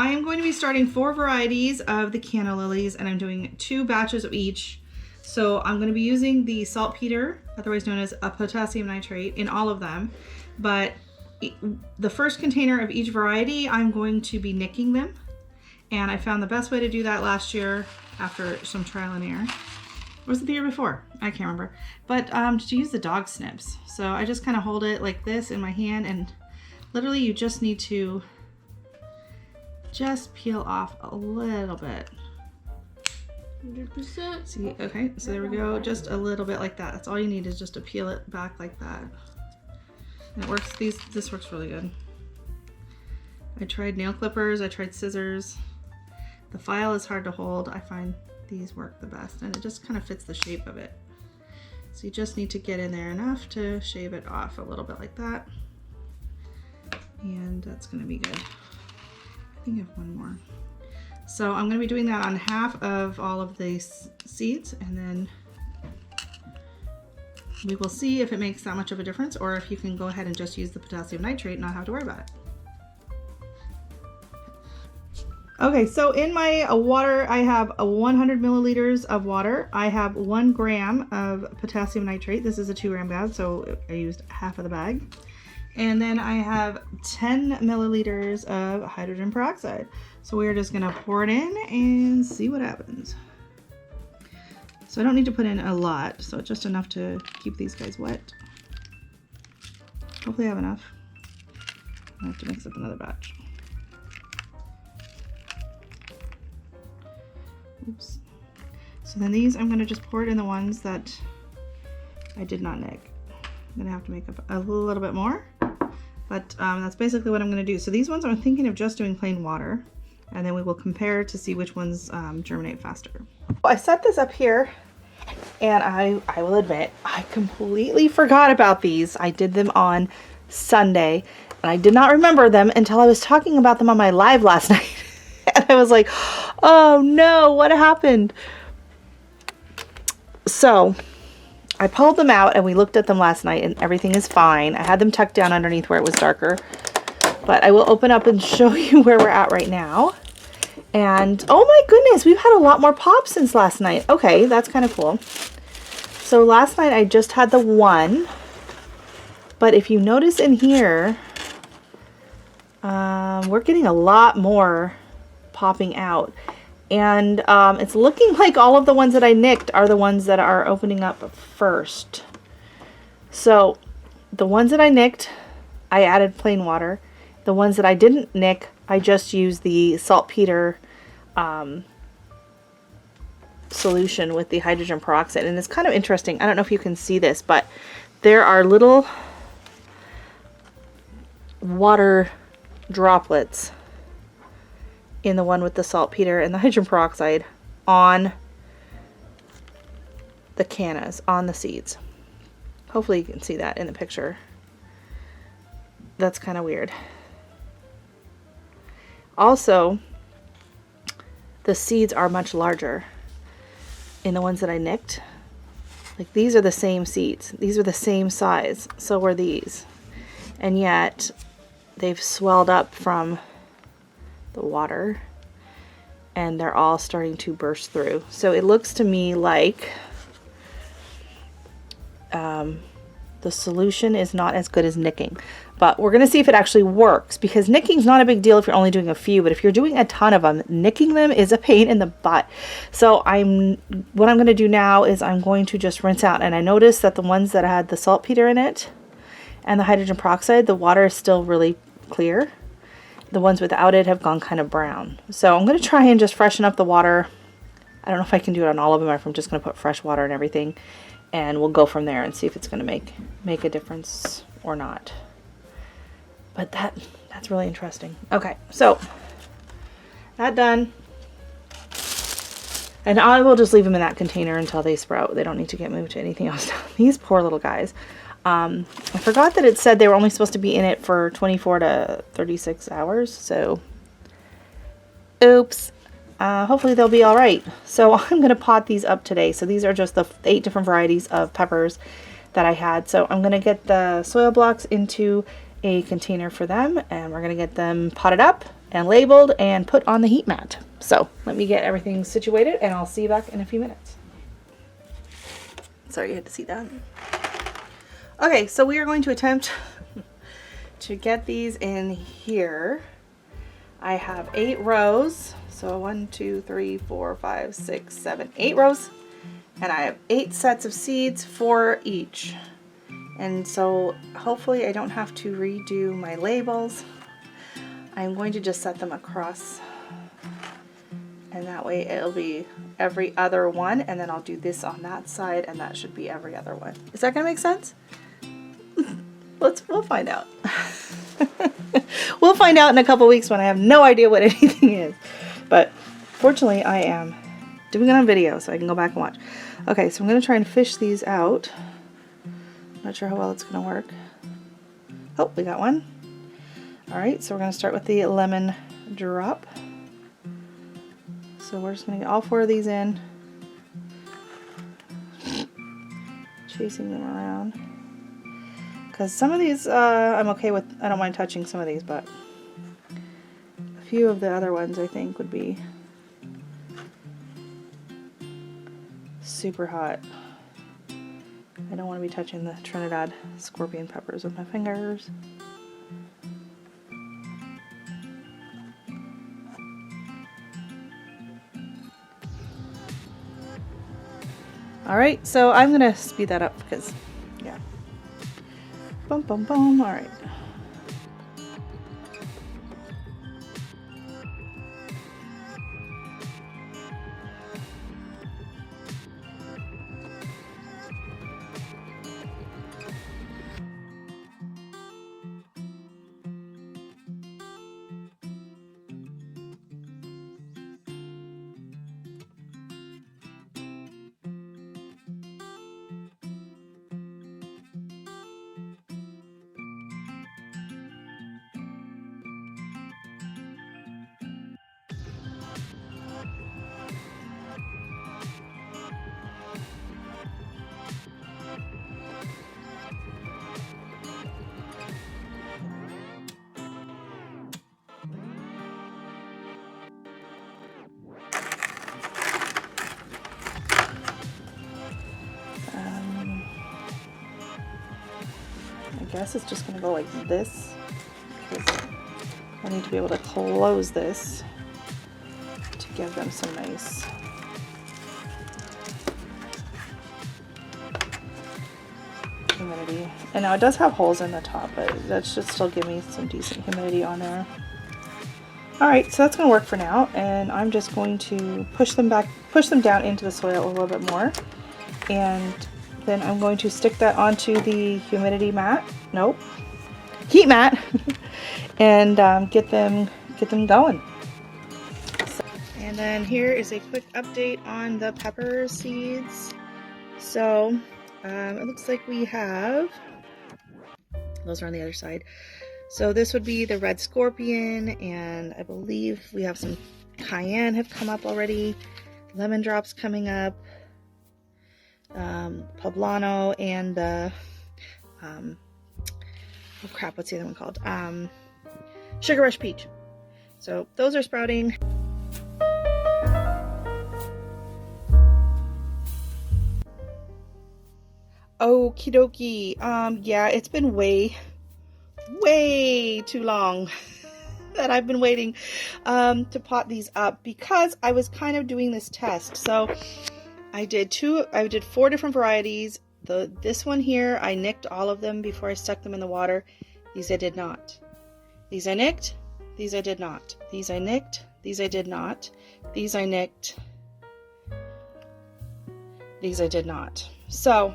I am going to be starting 4 varieties of the Canna lilies, and I'm doing 2 batches of each. So I'm going to be using the saltpeter, otherwise known as a potassium nitrate, in all of them. But the first container of each variety, I'm going to be nicking them. And I found the best way to do that last year after some trial and error. Or was it the year before? I can't remember. But to use the dog snips. So I just kind of hold it like this in my hand, and literally you just need to just peel off a little bit. 100%. See, okay, so there we go. Just a little bit like that. That's all you need, is just to peel it back like that. And it works. This works really good. I tried nail clippers. I tried scissors. The file is hard to hold. I find these work the best, and it just kind of fits the shape of it. So you just need to get in there enough to shave it off a little bit like that. And that's going to be good. I think I have one more. So I'm going to be doing that on half of all of these seeds, and then we will see if it makes that much of a difference, or if you can go ahead and just use the potassium nitrate and not have to worry about it. Okay, so in my water, I have 100 milliliters of water. I have 1 gram of potassium nitrate. This is a 2-gram bag, so I used half of the bag. And then I have 10 milliliters of hydrogen peroxide. So we're just gonna pour it in and see what happens. So I don't need to put in a lot, so just enough to keep these guys wet. Hopefully I have enough. I have to mix up another batch. Oops. So then these, I'm gonna just pour it in the ones that I did not nick. I'm gonna have to make up a little bit more, but that's basically what I'm gonna do. So these ones I'm thinking of just doing plain water, and then we will compare to see which ones germinate faster. I set this up here, and I will admit, I completely forgot about these. I did them on Sunday, and I did not remember them until I was talking about them on my live last night. And I was like, oh no, what happened? So I pulled them out and we looked at them last night, and everything is fine. I had them tucked down underneath where it was darker, but I will open up and show you where we're at right now. And oh my goodness, we've had a lot more pops since last night. Okay, that's kind of cool. So last night I just had the 1, but if you notice in here, we're getting a lot more popping out, and it's looking like all of the ones that I nicked are the ones that are opening up first. So the ones that I nicked, I added plain water. The ones that I didn't nick, I just used the saltpeter solution with the hydrogen peroxide. And it's kind of interesting. I don't know if you can see this, but there are little water droplets in the one with the saltpeter and the hydrogen peroxide on the cannas, on the seeds. Hopefully you can see that in the picture. That's kind of weird. Also, the seeds are much larger in the ones that I nicked. Like, these are the same seeds. These are the same size. So were these. And yet they've swelled up from the water, and they're all starting to burst through. So it looks to me like the solution is not as good as nicking, but we're going to see if it actually works, because nicking's not a big deal if you're only doing a few, but if you're doing a ton of them, nicking them is a pain in the butt. So what I'm going to do now is I'm going to just rinse out, and I noticed that the ones that had the saltpeter in it and the hydrogen peroxide, the water is still really clear. The ones without it have gone kind of brown. So I'm going to try and just freshen up the water. I don't know if I can do it on all of them, or if I'm just going to put fresh water and everything, and we'll go from there and see if it's going to make a difference or not. But that's really interesting. Okay, so that done. And I will just leave them in that container until they sprout. They don't need to get moved to anything else. These poor little guys. I forgot that it said they were only supposed to be in it for 24 to 36 hours. So, oops. Hopefully they'll be all right. So I'm going to pot these up today. So these are just the 8 different varieties of peppers that I had. So I'm going to get the soil blocks into a container for them, and we're going to get them potted up and labeled and put on the heat mat. So let me get everything situated and I'll see you back in a few minutes. Sorry you had to see that. Okay, so we are going to attempt to get these in here. I have 8 rows. So 1, 2, 3, 4, 5, 6, 7, 8 rows. And I have 8 sets of seeds, 4 each. And so hopefully I don't have to redo my labels. I'm going to just set them across, and that way it'll be every other one, and then I'll do this on that side, and that should be every other one. Is that gonna make sense? We'll find out. We'll find out in a couple weeks when I have no idea what anything is. But fortunately I am doing it on video so I can go back and watch. Okay, so I'm gonna try and fish these out. Not sure how well it's gonna work. Oh, we got one. Alright, so we're gonna start with the lemon drop. So we're just gonna get all 4 of these in. Chasing them around. Because some of these I'm okay with, I don't mind touching some of these, but a few of the other ones I think would be super hot. I don't want to be touching the Trinidad scorpion peppers with my fingers. Alright, so I'm going to speed that up because, yeah. Boom, boom, boom. Alright. I guess it's just going to go like this, because I need to be able to close this to give them some nice humidity. And now it does have holes in the top, but that should still give me some decent humidity on there. Alright, so that's going to work for now, and I'm just going to push them down into the soil a little bit more, and then I'm going to stick that onto the humidity mat, nope, heat mat, and get them going. And then here is a quick update on the pepper seeds. So it looks like we have, those are on the other side. So this would be the red scorpion, and I believe we have some cayenne have come up already, lemon drops coming up, poblano, and the oh crap, what's the other one called? Sugar Rush Peach. So those are sprouting. Okie dokie. Yeah, it's been way too long that I've been waiting to pot these up, because I was kind of doing this test. So I did 4 different varieties. This one here, I nicked all of them before I stuck them in the water. These I did not. These I nicked. These I did not. These I nicked. These I did not. These I nicked. These I did not. So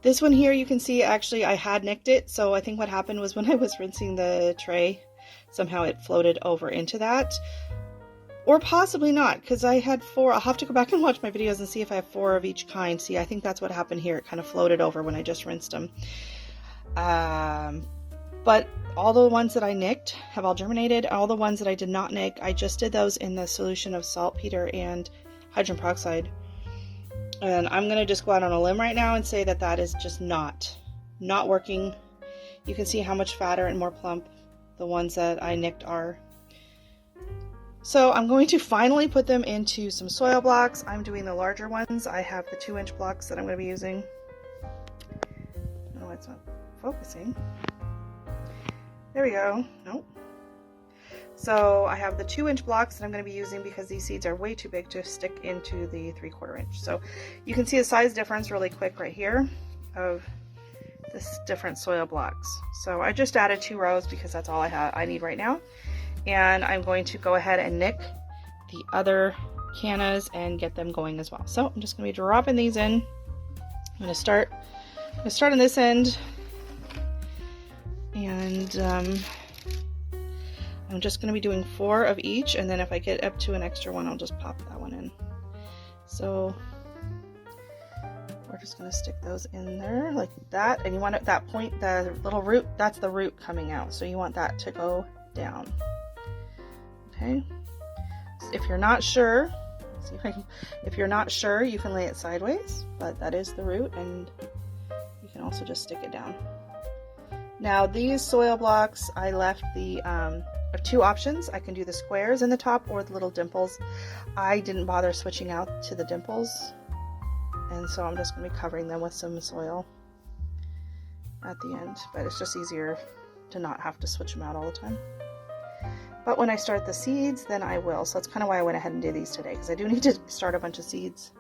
this one here, you can see actually I had nicked it. So I think what happened was when I was rinsing the tray, somehow it floated over into that. Or possibly not, because I had 4. I'll have to go back and watch my videos and see if I have 4 of each kind. See, I think that's what happened here. It kind of floated over when I just rinsed them. But all the ones that I nicked have all germinated. All the ones that I did not nick, I just did those in the solution of saltpeter and hydrogen peroxide. And I'm going to just go out on a limb right now and say that that is just not working You can see how much fatter and more plump the ones that I nicked are. So I'm going to finally put them into some soil blocks. I'm doing the larger ones. I have the 2-inch blocks that I'm going to be using. No, it's not focusing. There we go. Nope. So I have the 2-inch blocks that I'm going to be using because these seeds are way too big to stick into the 3/4 inch. So you can see a size difference really quick right here of this different soil blocks. So I just added 2 rows because that's all I need right now. And I'm going to go ahead and nick the other cannas and get them going as well. So I'm just going to be dropping these in. I'm going to start on this end, and I'm just going to be doing 4 of each, and then if I get up to an extra one, I'll just pop that one in. So we're just going to stick those in there like that, and you want at that point, the little root, that's the root coming out, so you want that to go down. Okay, so if you're not sure, if you're not sure, you can lay it sideways, but that is the root, and you can also just stick it down. Now these soil blocks, I left the I have 2 options. I can do the squares in the top or the little dimples. I didn't bother switching out to the dimples, and so I'm just going to be covering them with some soil at the end, but it's just easier to not have to switch them out all the time. But when I start the seeds, then I will. So that's kind of why I went ahead and did these today, because I do need to start a bunch of seeds.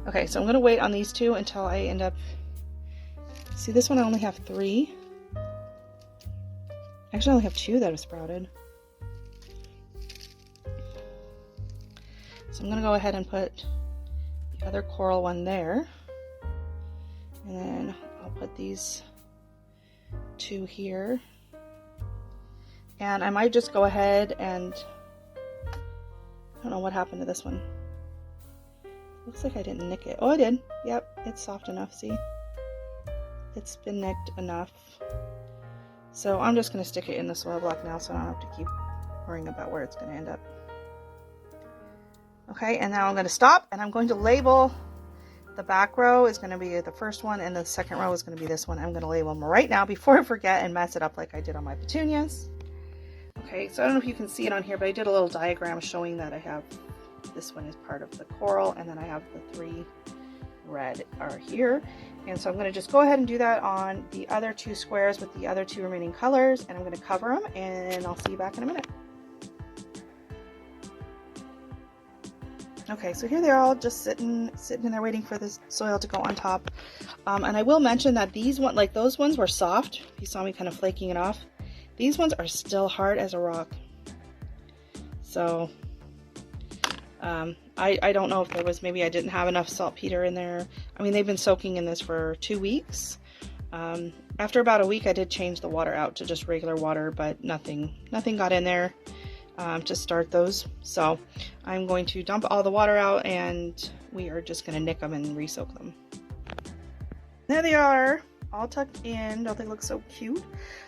Okay, so I'm going to wait on these 2 until I end up... See, this one I only have 3. Actually, I only have 2 that have sprouted. So I'm going to go ahead and put the other coral one there. And then I'll put these 2 here. And I might just go ahead and... I don't know what happened to this one. Looks like I didn't nick it. Oh, I did. Yep, it's soft enough, see? It's been nicked enough. So I'm just going to stick it in the soil block now so I don't have to keep worrying about where it's going to end up. Okay, and now I'm going to stop and I'm going to label. The back row is going to be the first one and the second row is going to be this one. I'm going to label them right now before I forget and mess it up like I did on my petunias. Okay, so I don't know if you can see it on here, but I did a little diagram showing that I have this one is part of the coral, and then I have the 3 red are here. And so I'm going to just go ahead and do that on the other 2 squares with the other 2 remaining colors, and I'm going to cover them, and I'll see you back in a minute. Okay, so here they're all just sitting in there waiting for the soil to go on top. And I will mention that these ones, like those ones, were soft. You saw me kind of flaking it off. These ones are still hard as a rock. So I don't know if there was, maybe I didn't have enough saltpeter in there. I mean, they've been soaking in this for 2 weeks. After about a week, I did change the water out to just regular water, but nothing got in there to start those. So I'm going to dump all the water out, and we are just going to nick them and re-soak them. There they are, all tucked in. Don't they look so cute?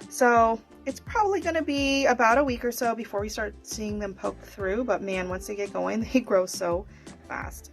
So it's probably going to be about a week or so before we start seeing them poke through, but man, once they get going, they grow so fast.